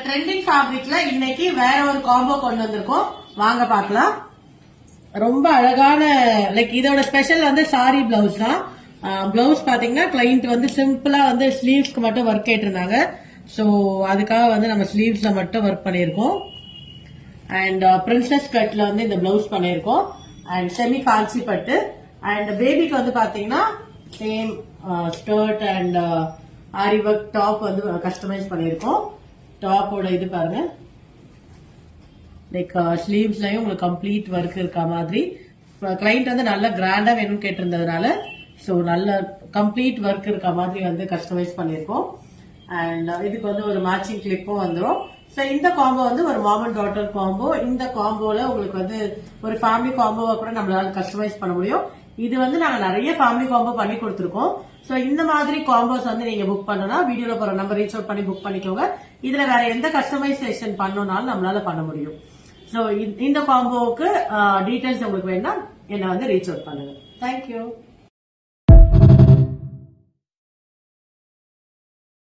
Trending ஃபேப்ரிக்ல இன்னைக்கு வேற ஒரு காம்போ கொண்டு வந்திருக்கோம். வாங்க பார்க்கலாம். ரொம்ப அழகான லைக் இதோட ஸ்பெஷல் வந்து சாரி பிளவுஸ் தான். பிளவுஸ் பாத்தீங்கன்னா கிளைண்ட் வந்து சிம்பிளா வந்து ஸ்லீவ்ஸ்க்கு மட்டும் ஒர்க் கேட்டிருந்தாங்க. ஸோ அதுக்காக வந்து நம்ம ஸ்லீவ்ஸ்ல மட்டும் ஒர்க் பண்ணியிருக்கோம். அண்ட் பிரின்சஸ் கட்ல வந்து இந்த பிளவுஸ் பண்ணியிருக்கோம். அண்ட் செமி ஃபேன்சி பட்டு. அண்ட் பேபிக்கு வந்து பாத்தீங்கன்னா same skirt and aari work top வந்து கஸ்டமைஸ் பண்ணியிருக்கோம். டாப்போட இது பாருங்க, லைக் ஸ்லீவ்ஸ்லயும் உங்களுக்கு கம்ப்ளீட் ஒர்க் இருக்க மாதிரி. கிளைண்ட் வந்து நல்ல கிராண்டா வேணும்னு கேட்டிருந்ததுனால ஸோ நல்ல கம்ப்ளீட் ஒர்க் இருக்க மாதிரி வந்து கஸ்டமைஸ் பண்ணியிருக்கோம். அண்ட் இதுக்கு வந்து ஒரு மேட்சிங் கிளிப்பும் வந்துடும். ஸோ இந்த காம்போ வந்து ஒரு மாம் அண்ட் டாட்டர் காம்போ. இந்த காம்போல உங்களுக்கு வந்து ஒரு ஃபேமிலி காம்போவை கூட நம்மளால கஸ்டமைஸ் பண்ண முடியும். இது வந்து நாங்க நிறைய ஃபேமிலி காம்போ பண்ணி கொடுத்துருக்கோம். சோ இந்த மாதிரி காம்போஸ் வந்து நீங்க புக் பண்ணனா வீடியோல போற நம்பர் ரீச் அவுட் பண்ணி புக் பண்ணிக்கோங்க. இதுல வேற எந்த கஸ்டமைசேஷன் பண்ணணும்னாலும் நம்மளால பண்ண முடியும். சோ இந்த காம்போவுக்கு டீடைல்ஸ் உங்களுக்கு வேணும்னா என்ன வந்து ரீச் அவுட் பண்ணுங்க. தேங்க்யூ.